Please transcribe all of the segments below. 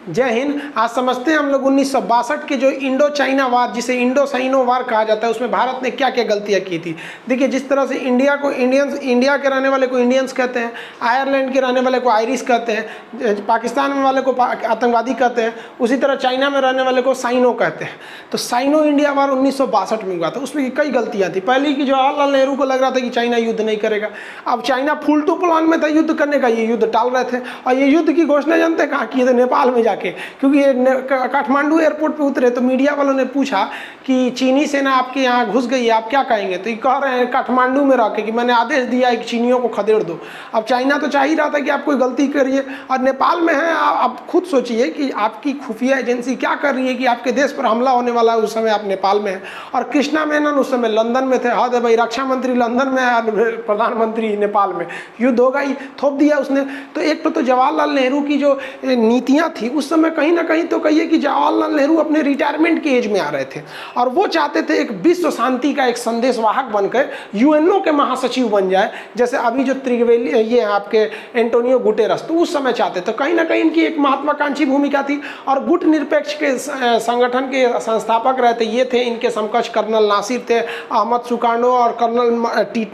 जय हिंद। आज समझते हैं हम लोग 1962 के जो इंडो चाइना वार, जिसे इंडो साइनो वार कहा जाता है, उसमें भारत ने क्या क्या गलतियां की थी। देखिए, जिस तरह से इंडिया को इंडियंस, इंडिया के रहने वाले को इंडियंस कहते हैं, आयरलैंड के रहने वाले को आयरिश कहते हैं, पाकिस्तान में वाले को आतंकवादी कहते हैं, उसी तरह चाइना में रहने वाले को साइनो कहते हैं। तो साइनो इंडिया वार 1962 में हुआ था। उसमें कई गलतियाँ थी। पहली कि जवाहरलाल नेहरू को लग रहा था कि चाइना युद्ध नहीं करेगा। अब चाइना फुल टू प्लान में था युद्ध करने का, ये युद्ध टाल रहे थे। और ये युद्ध की घोषणा जानते कहाँ की थे? नेपाल में जाके। क्योंकि ये काठमांडू एयरपोर्ट पे उतरे तो मीडिया वालों ने पूछा कि चीनी सेना आपके यहाँ घुस गई है, आप क्या कहेंगे? तो ये कह रहे हैं काठमांडू में रह के कि मैंने आदेश दिया है कि चीनियों को खदेड़ दो। अब चाइना तो चाह ही रहा था कि आप कोई गलती करिए, और नेपाल में है। आप खुद सोचिए कि आपकी खुफिया एजेंसी क्या कर रही है कि आपके देश पर हमला होने वाला है, उस समय आप नेपाल में हैं। और कृष्णा मेनन उस समय लंदन में थे। हद है भाई, रक्षा मंत्री लंदन में है, प्रधानमंत्री नेपाल में। युद्ध होगा ही, थोप दिया उसने। तो एक तो जवाहरलाल नेहरू की जो नीतियाँ थी उस समय कहीं ना कहीं तो कहिए कि जवाहरलाल नेहरू अपने रिटायरमेंट के एज में आ रहे थे, और वो चाहते थे एक विश्व शांति का एक संदेशवाहक बनकर यूएनओ के महासचिव बन जाए, जैसे अभी जो त्रिवेली ये आपके एंटोनियो गुटेरस, तो उस समय चाहते। तो कहीं ना कहीं इनकी एक महत्वाकांक्षी भूमिका थी। और गुट निरपेक्ष के संगठन के संस्थापक रहते ये थे, इनके समकक्ष कर्नल नासिर थे, अहमद सुकार्नो और कर्नल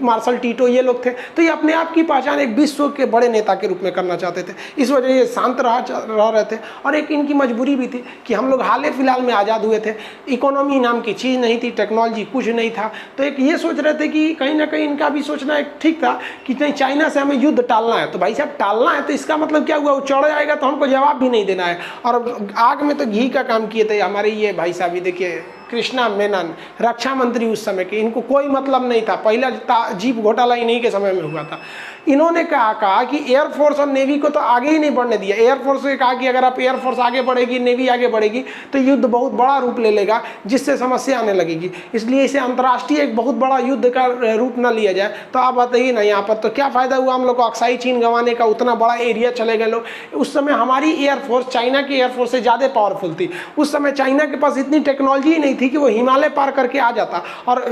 मार्शल टीटो, ये लोग थे। तो ये अपने आप की पहचान एक विश्व के बड़े नेता के रूप में करना चाहते थे। इस वजह ये शांत रह रहे थे। और एक इनकी मजबूरी भी थी कि हम लोग हाल फिलहाल में आज़ाद हुए थे, इकोनॉमी नाम की चीज़ नहीं थी, टेक्नोलॉजी कुछ नहीं था। तो एक ये सोच रहे थे कि कहीं ना कहीं इनका भी सोचना एक ठीक था कि नहीं, चाइना से हमें युद्ध टालना है। तो भाई साहब, टालना है तो इसका मतलब क्या हुआ? वो चढ़ जाएगा तो हमको जवाब भी नहीं देना है। और आग में तो घी का काम किए थे हमारे ये भाई साहब। ये देखिए, कृष्णा मेनन रक्षा मंत्री उस समय के, इनको कोई मतलब नहीं था। पहला जीप घोटाला इन्हीं के समय में हुआ था। इन्होंने कहा कि एयरफोर्स और नेवी को तो आगे ही नहीं बढ़ने दिया। एयरफोर्स ने कहा कि अगर आप एयरफोर्स आगे बढ़ेगी, नेवी आगे बढ़ेगी तो युद्ध बहुत बड़ा रूप ले लेगा, जिससे समस्या आने लगेगी। इसलिए इसे अंतर्राष्ट्रीय एक बहुत बड़ा युद्ध का रूप न लिया जाए। तो आप बताइए ना, यहाँ पर तो क्या फायदा हुआ हम लोग को अक्साई चीन गंवाने का? उतना बड़ा एरिया चले गए लोग। उस समय हमारी एयरफोर्स चाइना की एयरफोर्स से ज़्यादा पावरफुल थी। उस समय चाइना के पास इतनी टेक्नोलॉजी ही नहीं थी कि वो हिमालय पार करके आ जाता। और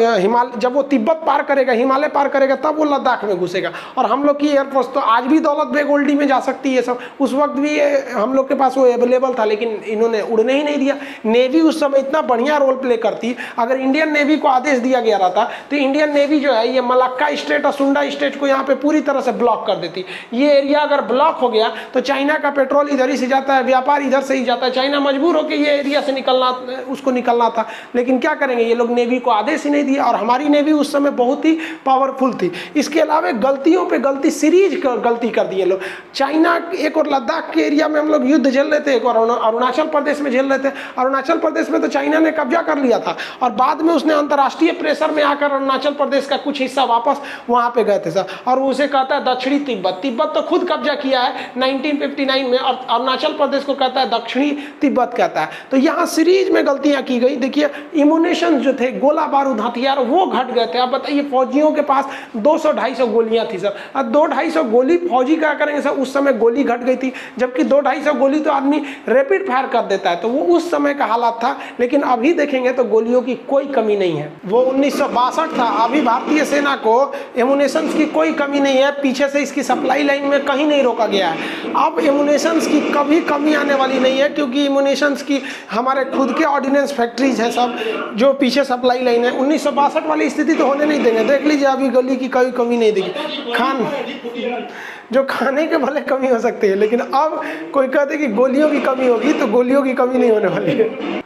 जब वो तिब्बत पार करेगा, हिमालय पार करेगा, तब वो लद्दाख में घुसेगा। और हम लोग की एयरफोर्स तो आज भी दौलत बेग ओल्डी में जा सकती है सब। उस वक्त भी हम लोग के पास वो अवेलेबल था, लेकिन इन्होंने उड़ने ही नहीं दिया। नेवी उस समय इतना बढ़िया रोल प्ले करती। अगर इंडियन नेवी को आदेश दिया गया रहता तो इंडियन नेवी जो है ये मलक्का स्टेट और सुंडा स्टेट को यहाँ पे पूरी तरह से ब्लॉक कर देती। ये एरिया अगर ब्लॉक हो गया तो चाइना का पेट्रोल इधर ही से जाता है, व्यापार इधर से ही जाता है। चाइना मजबूर होकर ये एरिया से निकलना था। लेकिन क्या करेंगे, ये लोग नेवी को आदेश ही नहीं दिया। और हमारी नेवी उस समय बहुत ही पावरफुल थी। इसके अलावा गलतियों पे गलती, सीरीज गलती कर दी है लोग। चाइना एक और लद्दाख के एरिया में हम लोग युद्ध झेल रहे थे, एक और अरुणाचल प्रदेश में झेल रहे थे। अरुणाचल प्रदेश में तो चाइना ने कब्जा कर लिया था, और बाद में उसने अंतर्राष्ट्रीय प्रेशर में आकर अरुणाचल प्रदेश का कुछ हिस्सा वापस वहां पे गए थे सर। और उसे कहता है दक्षिणी तिब्बत। तिब्बत तो खुद कब्जा किया है 1959 में, और अरुणाचल प्रदेश को कहता है दक्षिणी तिब्बत कहता है। तो यहाँ सीरीज में गलतियां की गई। देखिए, इम्यूनेशन जो थे, गोला बारूद हथियार, वो घट गए थे। आप बताइए, फौजियों के पास 200-250 गोलियां थी सर। 200-250 गोली फौजी क्या करेंगे सर? उस समय गोली घट गई थी, जबकि 200-250 गोली तो आदमी रैपिड फायर कर देता है। तो वो उस समय का हालात था। लेकिन अभी देखेंगे तो गोलियों की कोई कमी नहीं है। वो 1962 था। अभी भारतीय सेना को एमुनेशंस की कोई कमी नहीं है। पीछे से इसकी सप्लाई लाइन में कहीं नहीं रोका गया है। अब एमुनेशंस की कभी कमी आने वाली नहीं है, क्योंकि एमुनेशंस की हमारे खुद के ऑर्डिनेंस फैक्ट्रीज हैं सब, जो पीछे सप्लाई लाइन है। 1962 वाली स्थिति तो होने नहीं देंगे। देख लीजिए, अभी गोली की कोई कमी नहीं देगी। जो खाने के भले कमी हो सकती है, लेकिन अब कोई कहते कि गोलियों की कमी होगी, तो गोलियों की कमी नहीं होने वाली है।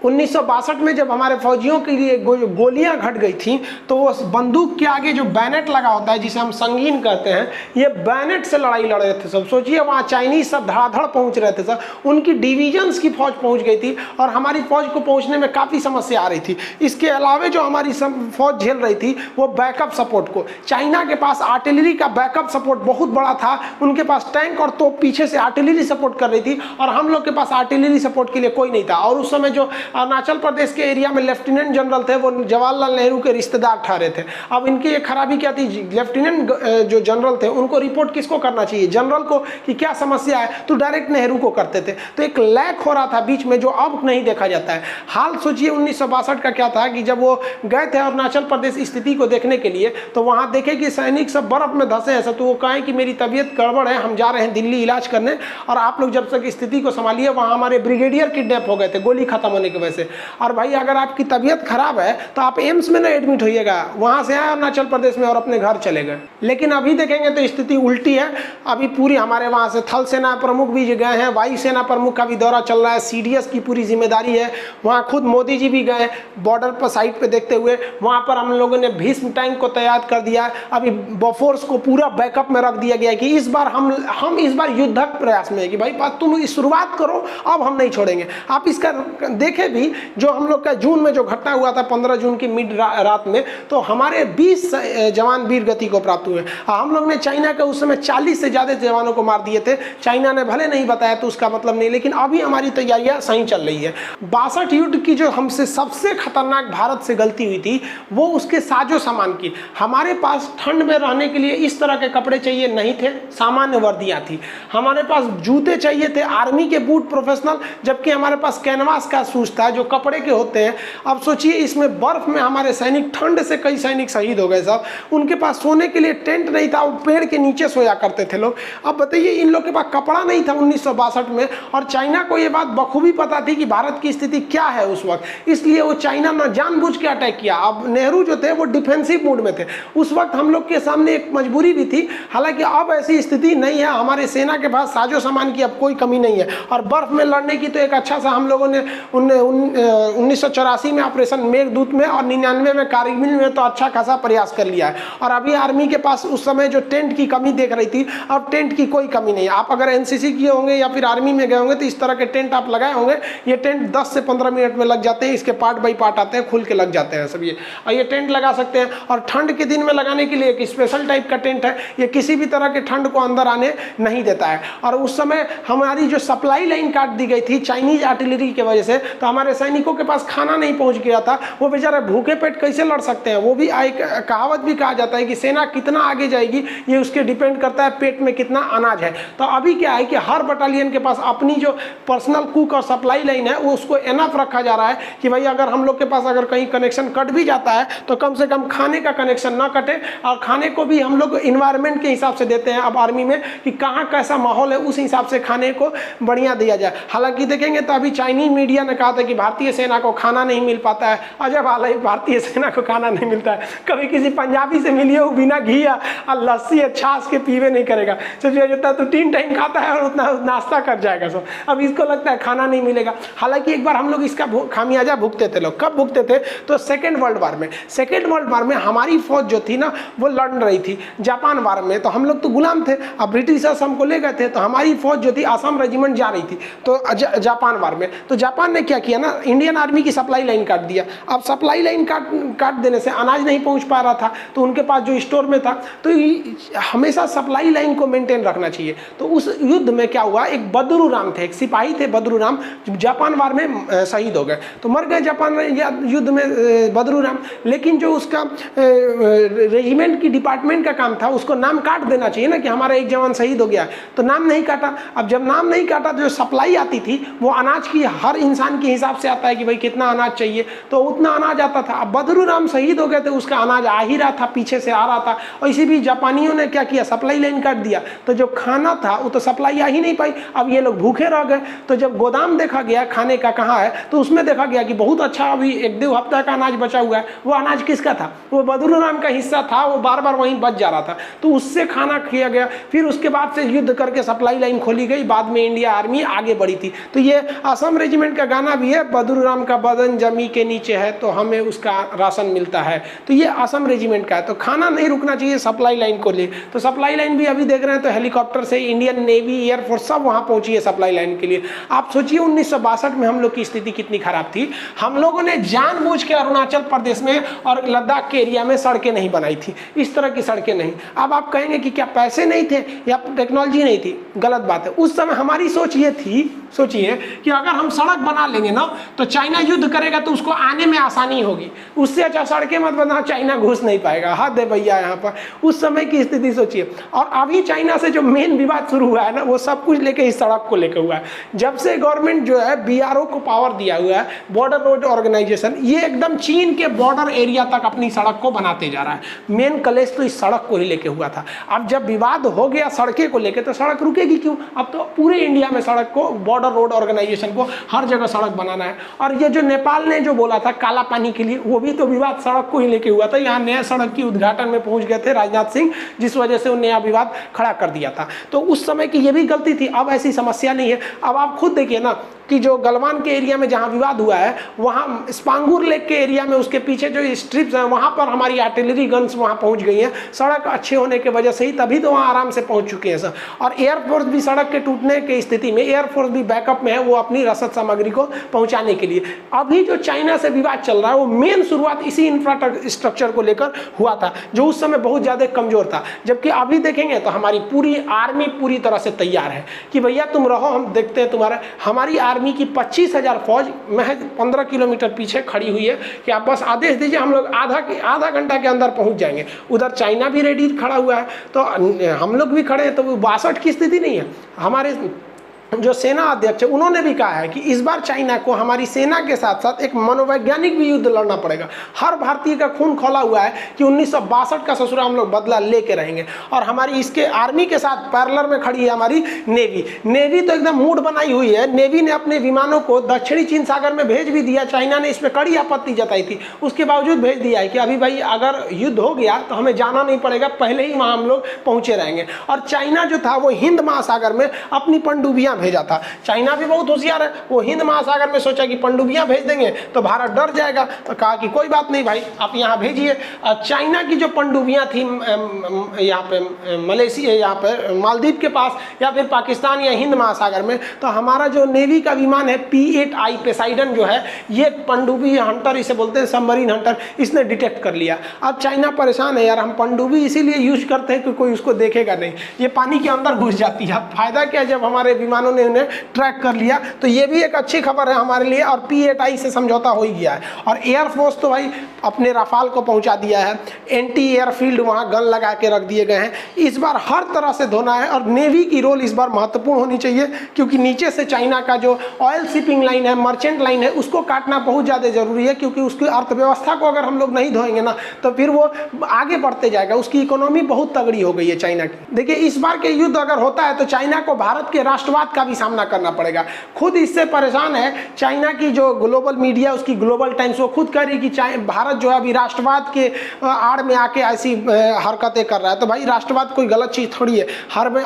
1962 में जब हमारे फौजियों के लिए गोलियां घट गई थी, तो वो बंदूक के आगे जो बैनेट लगा होता है, जिसे हम संगीन कहते हैं, ये बैनेट से लड़ाई लड़ रहे थे सब। सोचिए, वहाँ चाइनीज सब धड़ाधड़ पहुँच रहे थे सर। उनकी डिविजन्स की फौज पहुँच गई थी, और हमारी फौज को पहुँचने में काफ़ी समस्या आ रही थी। इसके अलावा जो हमारी फौज झेल रही थी, वो बैकअप सपोर्ट को, चाइना के पास आर्टिलरी का बैकअप सपोर्ट बहुत बड़ा था। उनके पास टैंक और तोप पीछे से आर्टिलरी सपोर्ट कर रही थी, और हम लोग के पास आर्टिलरी सपोर्ट के लिए कोई नहीं था। और उस समय जो अरुणाचल प्रदेश के एरिया में लेफ्टिनेंट जनरल थे, वो जवाहरलाल नेहरू के रिश्तेदार ठहरे थे। अब इनकी ये खराबी क्या थी, लेफ्टिनेंट जो जनरल थे उनको रिपोर्ट किसको करना चाहिए, जनरल को, कि क्या समस्या है, तो डायरेक्ट नेहरू को करते थे। तो एक लैक हो रहा था बीच में, जो अब नहीं देखा जाता है। हाल सोचिए 1962 का क्या था कि जब वो गए थे अरुणाचल प्रदेश स्थिति को देखने के लिए, तो वहां देखे कि सैनिक सब बर्फ में धंसे हैं। तो वो कहें कि मेरी तबीयत गड़बड़ है, हम जा रहे हैं दिल्ली इलाज करने, और आप लोग जब तक स्थिति को संभालिए। वहां हमारे ब्रिगेडियर किडनैप हो गए थे गोली खत्म होने की वजह से। और भाई अगर आपकी तबीयत खराब है तो आप एम्स में ना एडमिट होइएगा, वहां से आए अरुणाचल प्रदेश में और अपने घर चले गए। लेकिन अभी देखेंगे तो स्थिति उल्टी है। अभी पूरी हमारे वहां से थल सेना प्रमुख भी गए हैं, वायु सेना प्रमुख का भी दौरा चल रहा है, सीडीएस की पूरी जिम्मेदारी है। वहां खुद मोदी जी भी गए बॉर्डर पर साइड पे देखते हुए। वहां पर हम लोगों ने भीष्म टैंक को तैयार कर दिया है। अभी बोफोर्स को पूरा बैकअप में रख दिया गया है कि इस बार हम इस बार युद्धक प्रयास में है कि भाई तुम शुरुआत करो, अब हम नहीं छोड़ेंगे। आप इसका देखें भी, जो हम लोग का जून में जो घटना हुआ था 15 जून की मिड रात में, तो हमारे 20 जवान वीर गति को प्राप्त हुए। हम लोग ने चाइना के उस समय 40 से ज्यादा जवानों को मार दिए थे। चाइना ने भले नहीं बताया तो उसका मतलब नहीं, लेकिन अभी हमारी तैयारियां सही चल रही है। 62 युद्ध की जो हमसे सबसे खतरनाक भारत से गलती हुई थी वो उसके साजो सामान की। हमारे पास ठंड में रहने के लिए इस तरह के कपड़े चाहिए नहीं थे, सामान्य वर्दियां थी। हमारे पास जूते चाहिए थे, आर्मी के बूट प्रोफेशनल, जबकि हमारे पास कैनवास का शूज था जो कपड़े के होते हैं। अब सोचिए इसमें बर्फ में हमारे सैनिक, ठंड से कई सैनिक शहीद हो गए साहब। उनके पास सोने के लिए टेंट नहीं था, वो पेड़ के नीचे सोया करते थे लोग। अब बताइए इन लोग के पास कपड़ा नहीं था 1962 में, और चाइना को ये बात बखूबी पता थी कि भारत की स्थिति क्या है उस वक्त, इसलिए वो चाइना ने जानबूझ के अटैक किया। अब नेहरू जो थे वो डिफेंसिव मूड में थे। उस वक्त हम लोग के सामने एक मजबूरी भी थी, हालांकि अब ऐसी स्थिति नहीं है। हमारे सेना के पास साजो सामान की अब कोई कमी नहीं है, और बर्फ में लड़ने की तो एक अच्छा सा हम लोगों ने 1984 में ऑपरेशन मेघदूत में और 99 में कारगिल में तो अच्छा खासा प्रयास कर लिया है। और अभी आर्मी के पास उस समय जो टेंट की कमी देख रही थी, अब टेंट की कोई कमी नहीं है। आप अगर एनसीसी किए होंगे या फिर आर्मी में गए होंगे तो इस तरह के टेंट आप लगाए होंगे। ये टेंट 10 से 15 मिनट में लग जाते हैं, इसके पार्ट बाई पार्ट आते हैं, खुल के लग जाते हैं सब। ये टेंट लगा सकते हैं, और ठंड के दिन में लगाने के लिए एक स्पेशल टाइप का टेंट है। ये किसी भी तरह के ठंड को अंदर आने नहीं देता है। और उस समय हमारी जो सप्लाई लाइन काट दी गई थी चाइनीज आर्टिलरी की वजह से, तो हमारे सैनिकों के पास खाना नहीं पहुंच गया था। वो बेचारे भूखे पेट कैसे लड़ सकते हैं। वो भी एक कहावत भी कहा जाता है कि सेना कितना आगे जाएगी ये उसके डिपेंड करता है पेट में कितना अनाज है। तो अभी क्या है कि हर बटालियन के पास अपनी जो पर्सनल कुक और सप्लाई लाइन है वो उसको एनफ रखा जा रहा है कि भाई अगर हम लोग के पास अगर कहीं कनेक्शन कट भी जाता है तो कम से कम खाने का कनेक्शन ना कटे। और खाने को भी हम लोग इन्वायरमेंट के हिसाब से देते हैं अब आर्मी में, कि कहाँ कैसा माहौल है उस हिसाब से खाने को बढ़िया दिया जाए। हालांकि देखेंगे तो अभी चाइनीज मीडिया ने कहा था कि भारतीय सेना को खाना नहीं मिल पाता है। अजब हाल है, भारतीय सेना को खाना नहीं मिलता है। कभी किसी पंजाबी से मिलिए वो बिना घी या लस्सी या छाछ के पीवे नहीं करेगा, सोचिए जितना तो 3 टाइम खाता है और उतना नाश्ता कर जाएगा सब। अब इसको लगता है खाना नहीं मिलेगा। हालांकि एक बार हम लोग इसका खामियाजा भुगते थे। लोग कब भुगते थे, तो सेकेंड वर्ल्ड वार में। सेकेंड वर्ल्ड वार में हमारी फौज जो थी ना वो लड़ रही थी जापान वार में, तो हम लोग तो गुलाम थे। अब ब्रिटिशर्स हमको ले गए थे, तो हमारी फौज जो थी आसाम रेजिमेंट जा रही थी तो जापान वार में। तो जापान ने क्या किया ना, इंडियन आर्मी की सप्लाई लाइन काट दिया। अब सप्लाई लाइन काट देने से अनाज नहीं पहुंच पा रहा था, तो उनके पास जो स्टोर में था, तो हमेशा सप्लाई लाइन को मेंटेन रखना चाहिए। तो उस युद्ध में क्या हुआ, एक बद्रू राम थे, एक सिपाही थे बद्रू राम, जापान वार में शहीद हो गए। तो मर गए जापान युद्ध में बद्रू राम, लेकिन जो उसका रेजिमेंट की डिपार्टमेंट का काम था उसको नाम काट देना चाहिए ना कि हमारा एक जवान शहीद हो गया, तो नाम नहीं काटा। अब जब नाम नहीं काटा तो जो सप्लाई आती थी वो अनाज की हर इंसान के हिसाब से आता है कि भाई कितना अनाज चाहिए, तो उतना अनाज आता था। अब बद्रू राम शहीद हो गए थे, उसका अनाज आ ही रहा था, पीछे से आ रहा था, और इसी भी जापानियों ने क्या किया, सप्लाई लाइन काट दिया। तो जो खाना था वो तो सप्लाई आ ही नहीं पाई। अब ये लोग भूखे रह गए। तो जब गोदाम देखा गया खाने का कहाँ है, तो उसमें देखा गया कि बहुत अच्छा अभी 1-2 हफ्ता का अनाज बचा हुआ है। वो अनाज किसका था, वो बद्रू राम का हिस्सा था, वो बार बार वहीं बच जा रहा था, तो उससे खाना किया गया। फिर उसके बाद से युद्ध करके सप्लाई लाइन खोली गई, बाद में इंडिया आर्मी आगे बढ़ी थी। तो ये असम रेजिमेंट का गाना भी है, बद्रू राम का बदन जमी के नीचे है तो हमें उसका राशन मिलता है। तो ये असम रेजिमेंट का है। तो खाना नहीं रुकना चाहिए सप्लाई लाइन को लिए। तो सप्लाई लाइन भी अभी देख रहे हैं तो हेलीकॉप्टर से इंडियन नेवी एयरफोर्स सब वहां पहुंची है सप्लाई लाइन के लिए। आप सोचिए 1962 में हम लोग की स्थिति कितनी खराब थी। हम लोगों ने जानबूझ के अरुणाचल प्रदेश में और लद्दाख के एरिया में सड़कें नहीं बनाई थी, इस तरह की सड़कें नहीं। अब आप कहेंगे कि क्या पैसे नहीं थे या टेक्नोलॉजी नहीं थी, गलत बात है। उस समय हमारी सोच ये थी सोचिए कि अगर हम सड़क बना लेंगे ना तो चाइना युद्ध करेगा तो उसको आने में आसानी होगी, उससे अच्छा सड़कें मत बनाओ, चाइना घुस नहीं पाएगा। हद है भैया यहाँ पर, उस समय की स्थिति सोचिए। और अभी चाइना से जो मेन विवाद शुरू हुआ है ना, वो सब कुछ लेके इस सड़क को लेकर हुआ है। जब से गवर्नमेंट जो है BRO को पावर दिया हुआ है, बॉर्डर रोड ऑर्गेनाइजेशन, ये एकदम चीन के बॉर्डर एरिया तक अपनी सड़क को बनाते जा रहा है। मेन कलेश तो इस सड़क को ही लेके हुआ था। अब जब विवाद हो गया सड़कें को लेकर तो सड़क रुकेगी क्यों? अब तो पूरे इंडिया में सड़क को, बॉर्डर रोड ऑर्गेनाइजेशन को हर जगह सड़क बनाना है। और ये जो नेपाल ने जो बोला था काला पानी के लिए, वो भी तो विवाद सड़क को ही लेके हुआ था। यहाँ नया सड़क की उद्घाटन में पहुंच गए थे राजनाथ सिंह, जिस वजह से वो नया विवाद खड़ा कर दिया था। तो उस समय की ये भी गलती थी। अब ऐसी समस्या नहीं है। अब आप खुद देखिए ना कि जो गलवान के एरिया में जहाँ विवाद हुआ है, वहाँ स्पांगुर लेक के एरिया में उसके पीछे जो स्ट्रिप्स हैं, वहाँ पर हमारी आर्टिलरी गन्स वहाँ पहुँच गई हैं। सड़क अच्छे होने की वजह से ही तभी तो वहाँ आराम से पहुँच चुके हैं सर। और एयरफोर्स भी सड़क के टूटने की स्थिति में, एयरफोर्स भी बैकअप में है, वो अपनी रसद सामग्री को पहुँचाने के लिए। अभी जो चाइना से विवाद चल रहा है, वो मेन शुरुआत इसी इंफ्रास्ट्रक्चर को लेकर हुआ था, जो उस समय बहुत ज़्यादा कमज़ोर था। जबकि अभी देखेंगे तो हमारी पूरी आर्मी पूरी तरह से तैयार है कि भैया तुम रहो, हम देखते हैं तुम्हारा। हमारी आर्मी की 25,000 फौज महज 15 किलोमीटर पीछे खड़ी हुई है कि आप बस आदेश दीजिए, हम लोग आधा घंटा के अंदर पहुंच जाएंगे। उधर चाइना भी रेडी खड़ा हुआ है, तो हम लोग भी खड़े हैं। तो 62 की स्थिति नहीं है। हमारे जो सेना अध्यक्ष है उन्होंने भी कहा है कि इस बार चाइना को हमारी सेना के साथ साथ एक मनोवैज्ञानिक भी युद्ध लड़ना पड़ेगा। हर भारतीय का खून खौला हुआ है कि 1962 का ससुरा हम लोग बदला लेके रहेंगे। और हमारी इसके आर्मी के साथ पैरेलल में खड़ी है हमारी नेवी। नेवी तो एकदम मूड बनाई हुई है। नेवी ने अपने विमानों को दक्षिणी चीन सागर में भेज भी दिया। चाइना ने इसमें कड़ी आपत्ति जताई थी, उसके बावजूद भेज दिया है कि अभी भाई अगर युद्ध हो गया तो हमें जाना नहीं पड़ेगा, पहले ही वहाँ हम लोग पहुँचे रहेंगे। और चाइना जो था वो हिंद महासागर में अपनी पनडुब्बियाँ भेजा था। चाइना भी बहुत होशियार है, वो हिंद महासागर में सोचा कि पनडुब्बियां भेज देंगे तो भारत डर जाएगा, तो कहा कि कोई बात नहीं भाई, आप यहाँ भेजिए। चाइना की जो पनडुब्बियां थी यहाँ पे मलेशिया, यहाँ पे मालदीव के पास या फिर पाकिस्तान या हिंद महासागर में, तो हमारा जो नेवी का विमान है P-8I पोसाइडन जो है, ये पनडुब्बी हंटर इसे बोलते हैं, सबमरीन हंटर, इसने डिटेक्ट कर लिया। अब चाइना परेशान है, यार हम पनडुब्बी इसीलिए यूज करते हैं कि कोई उसको देखेगा नहीं, ये पानी के अंदर घुस जाती है। फायदा क्या, जब हमारे विमानों ने उन्हें ट्रैक कर लिया, तो ये भी एक अच्छी खबर है हमारे लिए। और P-8I से समझौता हो ही गया है। और एयरफोर्स तो भाई अपने राफाल को पहुंचा दिया है, एंटी एयरफील्ड वहां गन लगा के रख दिए गए हैं। इस बार हर तरह से धोना है। और नेवी की रोल इस बार महत्वपूर्ण होनी चाहिए, क्योंकि नीचे से चाइना का जो ऑयल शिपिंग लाइन है, मर्चेंट लाइन है, उसको काटना बहुत ज़्यादा जरूरी है। क्योंकि उसकी अर्थव्यवस्था को अगर हम लोग नहीं धोएंगे ना, तो फिर वो आगे बढ़ते जाएगा। उसकी इकोनॉमी बहुत तगड़ी हो गई है चाइना की। देखिए, इस बार के युद्ध अगर होता है तो चाइना को भारत के राष्ट्रवाद का भी सामना करना पड़ेगा। खुद इससे परेशान है चाइना की जो ग्लोबल मीडिया, उसकी ग्लोबल टाइम्स, वो खुद कह रही कि भारत जो है अभी राष्ट्रवाद के आड़ में आके ऐसी हरकतें कर रहा है। तो भाई राष्ट्रवाद कोई गलत चीज़ थोड़ी है,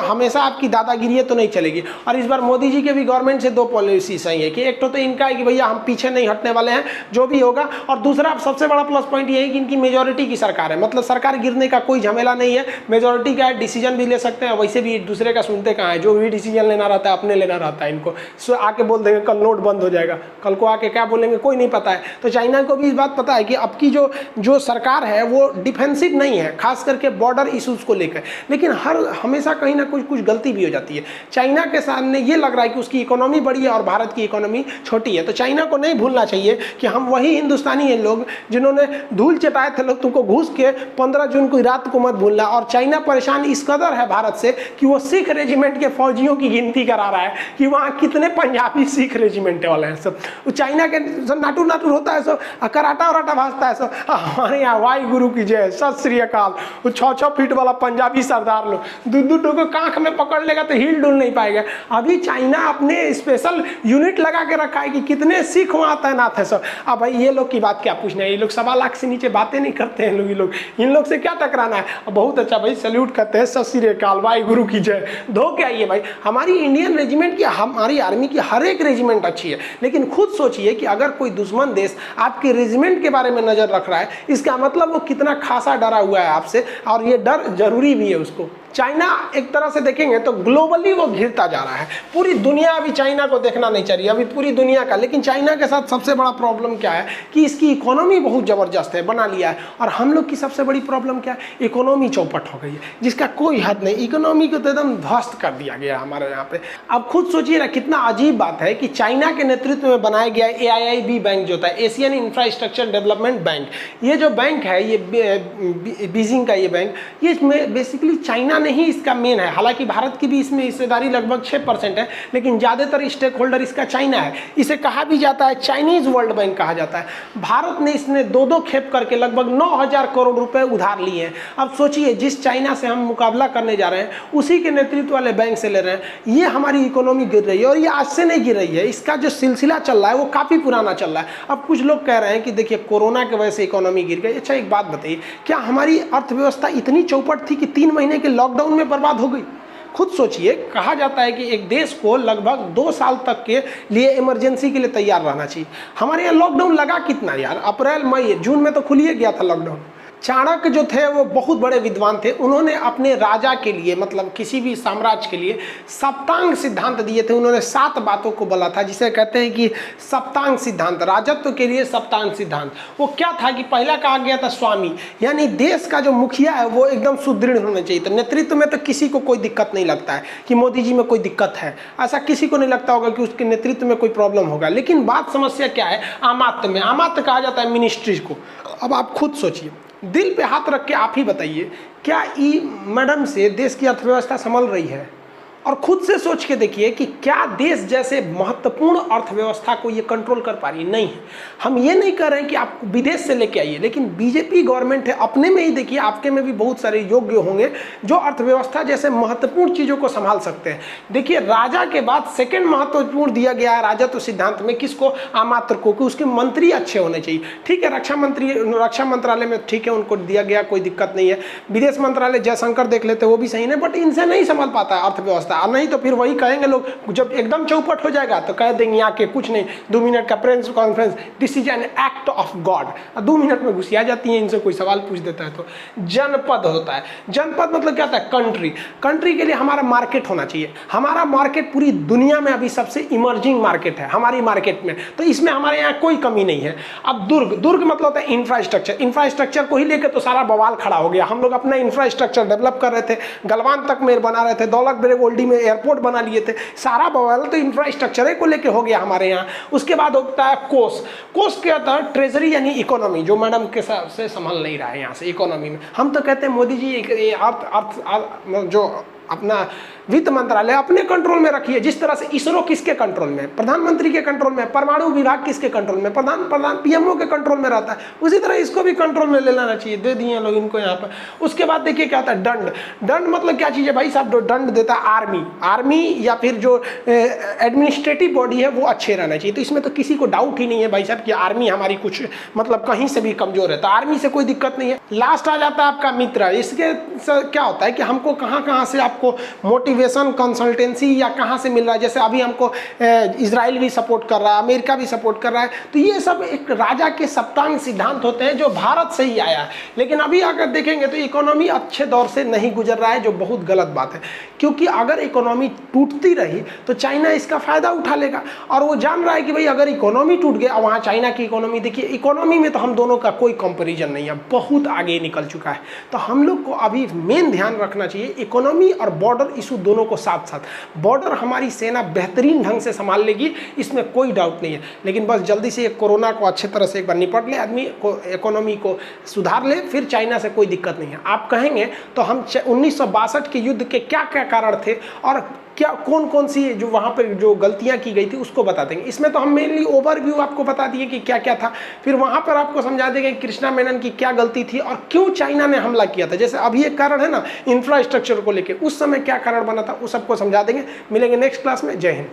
हमेशा आपकी दादागिरी तो नहीं चलेगी। और इस बार मोदी जी के भी गवर्नमेंट से 2 पॉलिसी सही है कि एक तो इनका है कि भैया हम पीछे नहीं हटने वाले हैं, जो भी होगा। और दूसरा सबसे बड़ा प्लस पॉइंट ये है कि इनकी मेजोरिटी की सरकार है, मतलब सरकार गिरने का कोई झमेला नहीं है। मेजोरिटी का डिसीजन भी ले सकते हैं, वैसे भी दूसरे का सुनते कहाँ है। जो भी डिसीजन लेना रहता है अपने लेना रहता है इनको। आके बोल देंगे कल नोट बंद हो जाएगा, कल को आके क्या बोलेंगे कोई नहीं पता है। तो चाइना को भी इस बात पता है कि अब की जो सरकार है वो डिफेंसिव नहीं है, खास करके बॉर्डर इश्यूज को लेकर। लेकिन हमेशा कहीं ना कुछ गलती भी हो जाती है। चाइना के सामने ये लग रहा है कि उसकी इकोनॉमी बड़ी है और भारत की इकोनॉमी छोटी है। तो चाइना को नहीं भूलना चाहिए कि हम वही हिंदुस्तानी हैं लोग जिन्होंने धूल चटाए थे लोग, तुमको घुस के 15 जून को रात को मत भूलना। और चाइना परेशान इस कदर है भारत से कि वो सिख रेजिमेंट के फौजियों की गिनती करा रहा है कि वहाँ कितने पंजाबी सिख रेजिमेंट वाले हैं सब। चाइना के सब नाटू होता है, सब कराटा वराटा भाजता है सब। हमारे यहाँ वाई गुरु की जय, सत श्री अकाल। वो 6-6 फीट वाला पंजाबी सरदार लोग 2-2 टोको कांख में पकड़ लेगा तो हिल डुल नहीं पाएगा। अभी चाइना अपने स्पेशल यूनिट लगा के रखा है कि कितने सिख वहाँ तैनात है सब। अब भाई ये लोग की बात क्या पूछना है, ये लोग 1.25 लाख से नीचे बातें नहीं करते हैं लोग, इन लोग से क्या टकराना है। बहुत अच्छा भाई, सैल्यूट करते हैं, सत श्री अकाल, वाई गुरु की जय। धो के आइए भाई, हमारी इंडियन रेजिमेंट की, हमारी आर्मी की हर एक रेजिमेंट अच्छी है। लेकिन खुद सोचिए कि अगर कोई दुश्मन देश आपके रेजिमेंट के बारे में नजर रख रहा है, इसका मतलब वो कितना खासा डरा हुआ है आपसे, और ये डर जरूरी भी है उसको। चाइना एक तरह से देखेंगे तो ग्लोबली वो घिरता जा रहा है। पूरी दुनिया अभी चाइना को देखना नहीं चाह रही, अभी पूरी दुनिया का। लेकिन चाइना के साथ सबसे बड़ा प्रॉब्लम क्या है कि इसकी इकोनॉमी बहुत ज़बरदस्त है, बना लिया है। और हम लोग की सबसे बड़ी प्रॉब्लम क्या है, इकोनॉमी चौपट हो गई है, जिसका कोई हद नहीं। इकोनॉमी को तो एकदम ध्वस्त कर दिया गया हमारे यहाँ पे। अब खुद सोचिए ना, कितना अजीब बात है कि चाइना के नेतृत्व में बनाया गया AIIB बैंक जो होता है, एशियन इंफ्रास्ट्रक्चर डेवलपमेंट बैंक। ये जो बैंक है, ये बीजिंग का ये बैंक, ये इसमें बेसिकली चाइना ने ही इसका मेन है। हालांकि भारत की भी इसमें हिस्सेदारी लगभग 6% है, लेकिन ज़्यादातर स्टेक होल्डर इसका चाइना है। इसे कहा भी जाता है चाइनीज वर्ल्ड बैंक कहा जाता है। भारत ने इसमें दो खेप करके लगभग 9,000 करोड़ रुपए उधार लिए हैं। अब सोचिए, जिस चाइना से हम मुकाबला करने जा रहे हैं, उसी के नेतृत्व वाले बैंक से ले रहे हैं। ये हमारी इकोनॉमी गिर रही है, और ये आज से नहीं गिर रही है, इसका जो सिलसिला चल रहा है वो काफ़ी पुराना चल रहा है। अब कुछ लोग कह रहे हैं कि देखिए कोरोना की वजह से इकोनॉमी गिर गई। अच्छा, एक बात बताइए, क्या हमारी अर्थव्यवस्था इतनी चौपट थी कि 3 महीने के लॉकडाउन में बर्बाद हो गई? खुद सोचिए, कहा जाता है कि एक देश को लगभग 2 साल तक के लिए इमरजेंसी के लिए तैयार रहना चाहिए। हमारे यहाँ लॉकडाउन लगा कितना यार, अप्रैल मई जून में तो खुल ही गया था लॉकडाउन। चाणक्य जो थे वो बहुत बड़े विद्वान थे, उन्होंने अपने राजा के लिए, मतलब किसी भी साम्राज्य के लिए सप्तांग सिद्धांत दिए थे। उन्होंने 7 बातों को बोला था, जिसे कहते हैं कि सप्तांग सिद्धांत, राजत्व के लिए सप्तांग सिद्धांत। वो क्या था कि पहला कहा गया था स्वामी, यानी देश का जो मुखिया है वो एकदम सुदृढ़ होना चाहिए। तो नेतृत्व में तो किसी को कोई दिक्कत नहीं लगता है कि मोदी जी में कोई दिक्कत है, ऐसा किसी को नहीं लगता होगा कि उसके नेतृत्व में कोई प्रॉब्लम होगा। लेकिन बात समस्या क्या है, आमात्य में। आमात्य कहा जाता है मिनिस्ट्रीज को। अब आप खुद सोचिए, दिल पे हाथ रख के आप ही बताइए, क्या ई मैडम से देश की अर्थव्यवस्था संभल रही है? और खुद से सोच के देखिए कि क्या देश जैसे महत्वपूर्ण अर्थव्यवस्था को ये कंट्रोल कर पा रही है? नहीं है। हम ये नहीं कर रहे हैं कि आप विदेश से लेके आइए, लेकिन बीजेपी गवर्नमेंट है, अपने में ही देखिए, आपके में भी बहुत सारे योग्य होंगे जो अर्थव्यवस्था जैसे महत्वपूर्ण चीज़ों को संभाल सकते हैं। देखिए, राजा के बाद सेकेंड महत्वपूर्ण दिया गया है राजत्व सिद्धांत में किसको? आमात्र को, कि उसके मंत्री अच्छे होने चाहिए। ठीक है, रक्षा मंत्रालय में ठीक है, उनको दिया गया, कोई दिक्कत नहीं है। विदेश मंत्रालय जयशंकर देख लेते, वो भी सही नहीं, बट इनसे नहीं संभाल पाता अर्थव्यवस्था। नहीं तो फिर वही कहेंगे लोग, जब एकदम चौपट हो जाएगा तो कह देंगे यहाँ के कुछ नहीं, 2 मिनट का press conference, this is an act of God. 2 minute में घुसिया जाती है, इनसे कोई सवाल पूछ देता है तो। जनपद होता है, जनपद मतलब क्या होता है? कंट्री। कंट्री के लिए हमारा मार्केट होना चाहिए। हमारा मार्केट पूरी दुनिया में अभी सबसे इमर्जिंग मार्केट है हमारी मार्केट में, तो इसमें हमारे यहाँ कोई कमी नहीं है। अब दुर्ग मतलब होता है इंफ्रास्ट्रक्चर। इंफ्रास्ट्रक्चर को ही लेकर तो सारा बवाल खड़ा हो गया। हम लोग अपना इंफ्रास्ट्रक्चर डेवलप कर रहे थे, गलवान तक मेयर बना रहे थे, दौलत बेग ओल्डी में एयरपोर्ट बना लिए थे, सारा बवाल तो इंफ्रास्ट्रक्चर को लेके हो गया हमारे यहाँ। उसके बाद होता है कोष। कोष क्या होता है? ट्रेजरी, यानी इकोनॉमी, जो मैडम के साथ से संभल नहीं रहा है यहाँ से इकोनॉमी में। हम तो कहते हैं मोदी जी जो अपना वित्त मंत्रालय अपने कंट्रोल में रखिए। जिस तरह से इसरो किसके कंट्रोल में? प्रधानमंत्री के कंट्रोल में। परमाणु विभाग किसके कंट्रोल में? प्रधान पीएमओ के कंट्रोल में रहता है। उसी तरह इसको भी कंट्रोल में ले लेना चाहिए। दे दिए लोग इनको यहाँ पर। उसके बाद देखिए क्या होता है? दंड। दंड मतलब क्या चीज़ है भाई साहब? जो दंड देता है आर्मी या फिर जो एडमिनिस्ट्रेटिव बॉडी है वो अच्छे रहना चाहिए। तो इसमें तो किसी को डाउट ही नहीं है भाई साहब कि आर्मी हमारी कुछ मतलब कहीं से भी कमजोर है, तो आर्मी से कोई दिक्कत नहीं है। लास्ट आ जाता है आपका मित्र। इसके क्या होता है कि हमको कहाँ से आपको मोटिवेशन कंसल्टेंसी या कहाँ से मिल रहा है। जैसे अभी हमको इजराइल भी सपोर्ट कर रहा है, अमेरिका भी सपोर्ट कर रहा है। तो ये सब एक राजा के सप्तांग सिद्धांत होते हैं जो भारत से ही आया है। लेकिन अभी अगर देखेंगे तो इकोनॉमी अच्छे दौर से नहीं गुजर रहा है, जो बहुत गलत बात है। क्योंकि अगर इकोनॉमी टूटती रही तो चाइना इसका फायदा उठा लेगा, और वो जान रहा है कि भाई अगर इकोनॉमी टूट गया, वहाँ चाइना की इकोनॉमी देखिए, इकोनॉमी में तो हम दोनों का कोई कंपेरिजन नहीं है, बहुत आगे निकल चुका है। तो हम लोग को अभी मेन ध्यान रखना चाहिए इकोनॉमी और बॉर्डर इशू दोनों को साथ साथ। बॉर्डर हमारी सेना बेहतरीन ढंग से संभाल लेगी, इसमें कोई डाउट नहीं है। लेकिन बस जल्दी से कोरोना को अच्छे तरह से एक बार निपट ले आदमी, को इकोनॉमी को सुधार ले, फिर चाइना से कोई दिक्कत नहीं है। आप कहेंगे तो हम 1962 के युद्ध के क्या क्या कारण थे और क्या कौन सी जो वहाँ पर जो गलतियाँ की गई थी उसको बता देंगे। इसमें तो हम मेनली ओवरव्यू आपको बता दिए कि क्या क्या था। फिर वहाँ पर आपको समझा देंगे कृष्णा मेनन की क्या गलती थी और क्यों चाइना ने हमला किया था। जैसे अभी एक कारण है ना इंफ्रास्ट्रक्चर को लेके, उस समय क्या कारण बना था, उस सबको समझा देंगे। मिलेंगे नेक्स्ट क्लास में। जय हिंद।